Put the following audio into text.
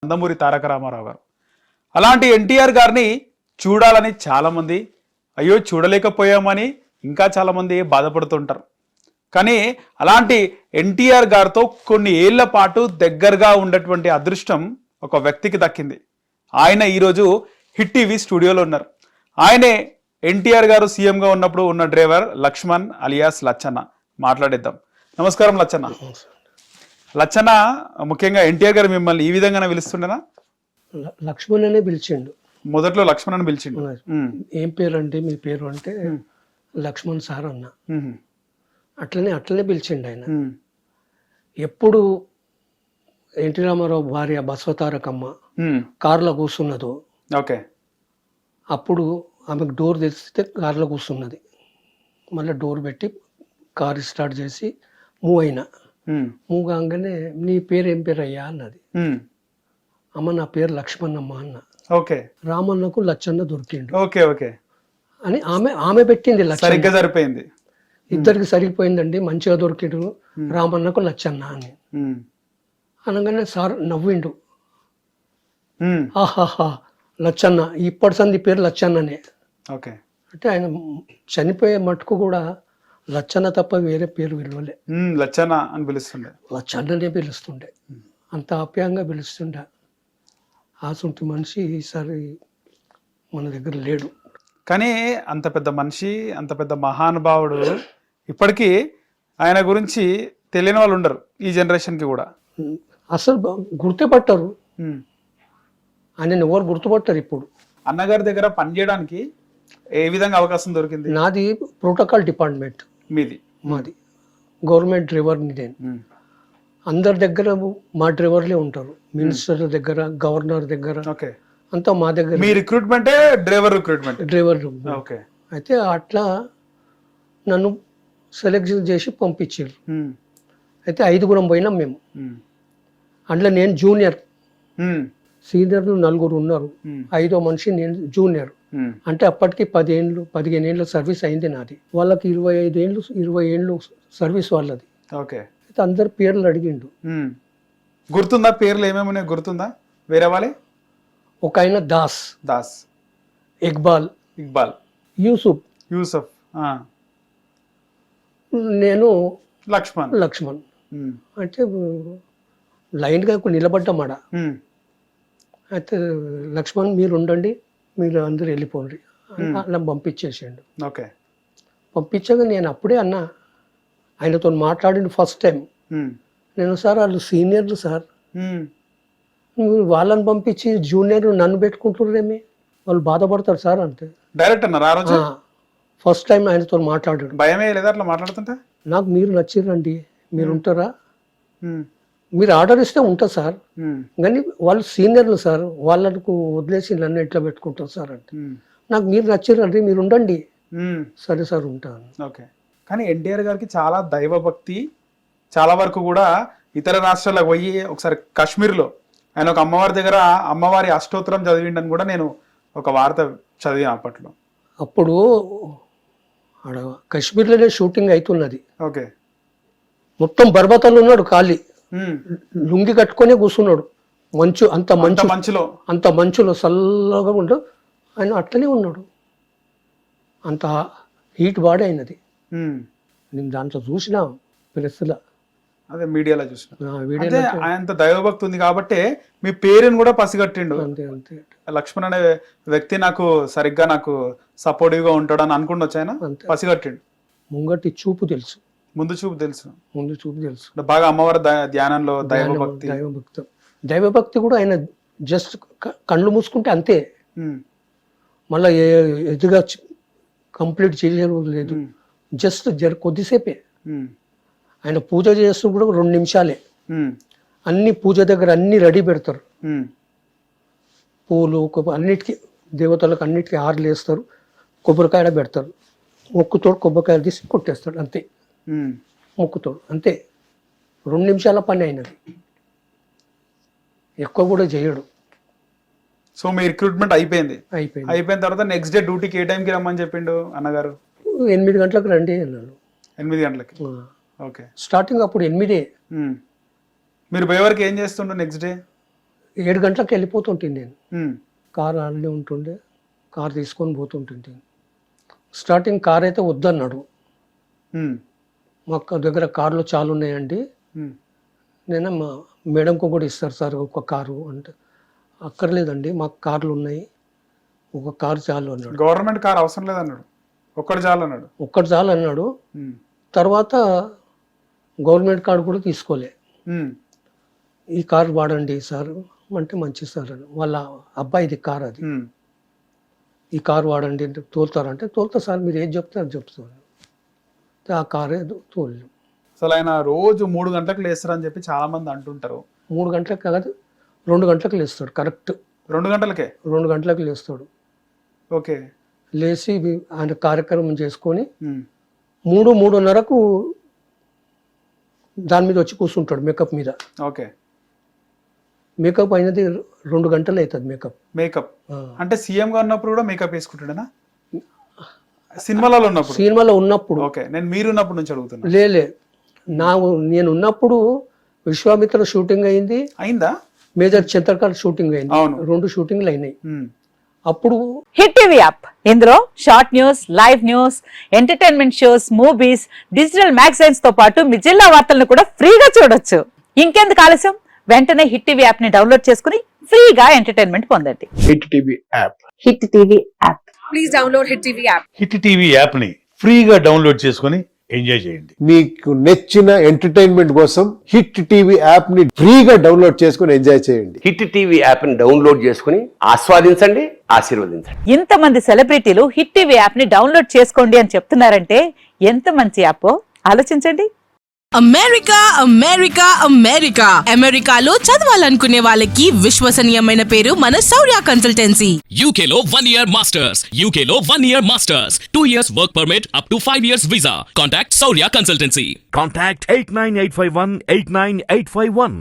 నందమూరి తారక రామారావు గారు. అలాంటి ఎన్టీఆర్ గారిని చూడాలని చాలామంది, అయ్యో చూడలేకపోయామని ఇంకా చాలామంది బాధపడుతుంటారు. కానీ అలాంటి ఎన్టీఆర్ గారితో కొన్ని ఏళ్ల పాటు దగ్గరగా ఉన్నటువంటి అదృష్టం ఒక వ్యక్తికి దక్కింది. ఆయన ఈరోజు హిట్ టీవీ స్టూడియోలో ఉన్నారు. ఆయనే ఎన్టీఆర్ గారు సీఎంగా ఉన్నప్పుడు ఉన్న డ్రైవర్ లక్ష్మణ్ అలియాస్ లచ్చన్న. మాట్లాడేద్దాం. నమస్కారం లచ్చన్న. లచ్చన్న, ముఖ్యంగా ఎన్టీఆర్ గారు మిమ్మల్ని ఈ విధంగానే పిలుస్తుండేనా? లక్ష్మణ్ అనే పిలిచిండు. మొదట్లో లక్ష్మణ్ అని పిలిచిండు. ఏం పేరు అంటే మీ పేరు అంటే లక్ష్మణ్ సార్ అన్న. అట్లనే పిలిచిండు ఆయన. ఎప్పుడు ఎన్టీ రామారావు భార్య బసవతారకమ్మ కారులో కూర్చున్నదో అప్పుడు ఆమెకు డోర్ తెరిస్తే కారులో కూర్చున్నది. మళ్ళీ డోర్ పెట్టి కారు స్టార్ట్ చేసి మూవ్ అయినా. మూవ్ కాగానే నీ పేరు ఏం పేరు అయ్యా అన్నది. అమ్మ నా పేరు లక్ష్మణమ్మ అన్న. రామన్నకు లచ్చన్న దొరికిండు అని ఆమె పెట్టింది. సరిగ్గా సరిపోయింది, ఇద్దరికి సరిపోయిందండి, మంచిగా దొరికిండు రామన్నకు లచ్చన్న అని అనగానే సార్ నవ్విండు. ఆహాహా లచ్చన్న, ఇప్పటి సంది పేరు లచ్చన్ననే. అంటే ఆయన చనిపోయే మటుకు కూడా లచ్చన్న తప్ప వేరే పేరు విలువలే. లచ్చన్న అని పిలుస్తుండే, లచ్చన్ననే పిలుస్తుండే, అంత ఆప్యాయంగా పిలుస్తుండే. ఆసుంటి మనిషి ఈసారి మన దగ్గర లేడు. కానీ అంత పెద్ద మనిషి, అంత పెద్ద మహానుభావుడు, ఇప్పటికీ ఆయన గురించి తెలియని వాళ్ళు ఉండరు ఈ జనరేషన్కి కూడా. అసలు గుర్తుపట్టరు ఆయన, ఎవరు గుర్తుపట్టరు. ఇప్పుడు అన్నగారి దగ్గర పనిచేయడానికి ఏ విధంగా అవకాశం దొరికింది? నాది ప్రోటోకాల్ డిపార్ట్మెంట్. మీది? మాది గవర్నమెంట్ డ్రైవర్ని నేను. అందరి దగ్గర మా డ్రైవర్లే ఉంటారు. మినిస్టర్ దగ్గర, గవర్నర్ దగ్గర అంతా మా దగ్గర. మీ రిక్రూట్మెంటే డ్రైవర్ డ్రైవర్. అయితే అట్లా నన్ను సెలెక్షన్ చేసి పంపించారు. అయితే 5 పోయినాం మేము. అందులో నేను జూనియర్, సీనియర్లు 4 ఉన్నారు. 5వ మనిషి నేను జూనియర్. అంటే అప్పటికి 15 ఏళ్ళు సర్వీస్ అయింది నాది. వాళ్ళకి 20 ఏళ్ళు సర్వీస్ వాళ్ళది. అయితే అందరు పేర్లు అడిగిండు. గుర్తుందా? పేర్లు ఏమేమి గుర్తుందా? వేరే వాళ్ళే? ఒక ఆయన దాస్, ఇక్బాల్, యూసుఫ్, నేను లక్ష్మణ్. అంటే లైన్గా నిలబడ్డామాడ. అయితే లక్ష్మణ్ మీరు ఉండండి, మీరు అందరూ వెళ్ళిపోండి అలా పంపించేసాడు. పంపించాక నేను అప్పుడే అన్నా, ఆయనతో మాట్లాడిన ఫస్ట్ టైం నేను, సార్ వాళ్ళు సీనియర్లు సార్, మీరు వాళ్ళని పంపించి జూనియర్ నన్ను పెట్టుకుంటున్నారేమి, వాళ్ళు బాధపడతారు సార్ అంటే. డైరెక్ట్ అన్నారు. ఫస్ట్ టైం ఆయనతో మాట్లాడాడు. భయమే లేదా అట్లా మాట్లాడుతుంటే? నాకు మీరు నచ్చిరండి, మీరు ఉంటారా, మీరు ఆర్డర్ ఇస్తే ఉంటా సార్, కానీ వాళ్ళు సీనియర్లు సార్, వాళ్ళకు వదిలేసి నన్ను ఎట్లా పెట్టుకుంటారు సార్ అంటే. నాకు మీరు నచ్చిరండి, మీరు ఉండండి. సరే సార్ ఉంటాను. కానీ ఎన్టీఆర్ గారికి చాలా దైవభక్తి. చాలా వరకు కూడా ఇతర రాష్ట్రాలకు పోయి ఒకసారి కాశ్మీర్లో ఆయన ఒక అమ్మవారి దగ్గర అమ్మవారి అష్టోత్తరం చదివిండని కూడా నేను ఒక వార్త చదివాను అప్పట్లో. అప్పుడు కాశ్మీర్లోనే షూటింగ్ అవుతున్నది. మొత్తం బర్బతలు ఉన్నాడు, ఖాళీ లుంగి కట్టుకొని కూర్చున్నాడు. అంత మంచులో చల్లగా ఉండు. ఆయన అట్లనే ఉన్నాడు. అంత హీట్ బాడీ అయినది. నేను దాంట్లో చూసిన ప్రెస్లో, అదే మీడియాలో చూసిన. ఆయనంత దైవభక్తి ఉంది కాబట్టి మీ పేరుని కూడా పసిగట్టిండు. అంతే లక్ష్మణ్ అనే వ్యక్తి నాకు సరిగ్గా నాకు సపోర్టివ్ గా ఉంటాడు అని అనుకుంటొచ్చు. ఆయన పసిగట్టిండు. ముందు చూపు తెలుసు. బాగా అమ్మవారి ధ్యానంలో దైవభక్తి కూడా ఆయన జస్ట్ కళ్ళు మూసుకుంటే అంతే. మళ్ళా ఎదుగా కంప్లీట్ చేయలేదు. జస్ట్ కొద్దిసేపే. ఆయన పూజ చేస్తూ కూడా 2 నిమిషాలే. అన్ని పూజ దగ్గర అన్ని రెడీ పెడతారు. పూలు అన్నిటికీ, దేవతలకు అన్నిటికీ ఆర్లు వేస్తారు, కొబ్బరికాయ పెడతారు. మొక్కుతోడు కొబ్బరికాయలు తీసి కొట్టేస్తాడు అంతే. మొక్కుతోడు అంతే. 2 నిమిషాల పని అయినది, ఎక్కువ కూడా చేయడు. సో మీ రిక్రూట్మెంట్ అయిపోయిన తర్వాత నెక్స్ట్ డే డ్యూటీకి ఏ టైంకి రమ్మని చెప్పిండు అన్నగారు? 8 గంటలకు రండి అన్నాను. 8 గంటలకి? స్టార్టింగ్ అప్పుడు 8. మీరు పోయే వరకు ఏం చేస్తుండ్రు? నెక్స్ట్ డే 7 గంటలకు వెళ్ళిపోతుంటుంది నేను. ఉమ్, కార్ అన్నీ ఉంటుండే, కార్ తీసుకొని పోతుంటుంది. స్టార్టింగ్ కార్ అయితే వద్దన్నాడు. ఉమ్, మా దగ్గర కార్లు చాలా ఉన్నాయండి, ఉమ్, నేను మా మేడంకు కూడా ఇస్తారు సార్ ఒక కారు అంటే, అక్కర్లేదండి మాకు కార్లు ఉన్నాయి, ఒక కారు చాలు అన్నాడు. గవర్నమెంట్ కార్ అవసరం లేదన్నాడు, ఒక్కడు చాలు అన్నాడు. ఒక్కటి చాలు అన్నాడు. ఉమ్, తర్వాత గవర్నమెంట్ కార్డు కూడా తీసుకోలే. ఉమ్, ఈ కారు వాడండి సార్ అంటే మంచి సార్ అని. వాళ్ళ అబ్బాయిది కార్ అది. ఉమ్, ఈ కారు వాడండి అంటే తోలుతారంటే తోలుతా సార్, మీరు ఏది చెప్తే అది చెప్తాను. ఆ కారే తోలు. అసలు ఆయన రోజు 3 గంటలకు లేస్తారని చెప్పి చాలా మంది అంటుంటారు. 3 గంటలకు కాదు, 2 గంటలకు లేస్తాడు కరెక్ట్. 2 గంటలకే? 2 గంటలకు లేస్తాడు. ఓకే. లేచి ఆయన కార్యక్రమం చేసుకొని ఉమ్, 3-3:30కు దాని మీద వచ్చి కూర్చుంటాడు మేకప్ మీద. ఓకే. మేకప్ అయినది 2 గంటలు అవుతుంది మేకప్. మేకప్ అంటే సీఎం గా ఉన్నప్పుడు కూడా మేకప్ వేసుకుంటాడేనా? సినిమాలలో ఉన్నప్పుడు? సినిమాలో ఉన్నప్పుడు. ఓకే, నేను మీరున్నప్పుడు నుంచి అడుగుతున్నా. లేలే, నేను ఉన్నప్పుడు విశ్వామిత్ర షూటింగ్ అయింది, అయిందా? మేజర్ చంద్రకాంత్ షూటింగ్ అయింది. అవును. 2 షూటింగ్లు అయినాయి. ఉమ్, అప్పుడు హిట్ టీవీ యాప్, ఇందులో short news, live news, entertainment shows, movies, digital magazines తో పాటు మీ జిల్లా వార్తలను కూడా ఫ్రీగా చూడొచ్చు. ఇంకెందుకు ఆలస్యం, వెంటనే హిట్ టీవీ యాప్ ని డౌన్లోడ్ చేసుకుని ఫ్రీగా ఎంటర్టైన్మెంట్ పొందండి. Hit TV app. Hit TV app. Please download Hit TV app. Hit TV యాప్ని ఫ్రీగా డౌన్లోడ్ చేసుకొని ఎంజాయ్ చేయండి. మీకు నచ్చిన ఎంటర్టైన్మెంట్ కోసం హిట్ టీవీ యాప్ ని ఫ్రీగా డౌన్లోడ్ చేసుకుని ఎంజాయ్ చేయండి. హిట్ టీవీ యాప్ని డౌన్లోడ్ చేసుకుని ఆస్వాదించండి, ఆశీర్వదించండి. ఇంతమంది సెలబ్రిటీలు హిట్ టీవీ యాప్ ని డౌన్లోడ్ చేసుకోండి అని చెప్తున్నారంటే ఎంత మంచి యాప్ ఆలోచించండి. అమెరికా అమెరికా అమెరికా అమెరికాలో చదవాలనుకునే వాళ్ళకి విశ్వసనీయమైన పేరు మన శౌర్య కన్సల్టెన్సీ. UK లో 1 year masters. UK లో 1 year masters. 2 years work permit up to 5 years visa. Contact Saurya Consultancy. Contact 89851 89851.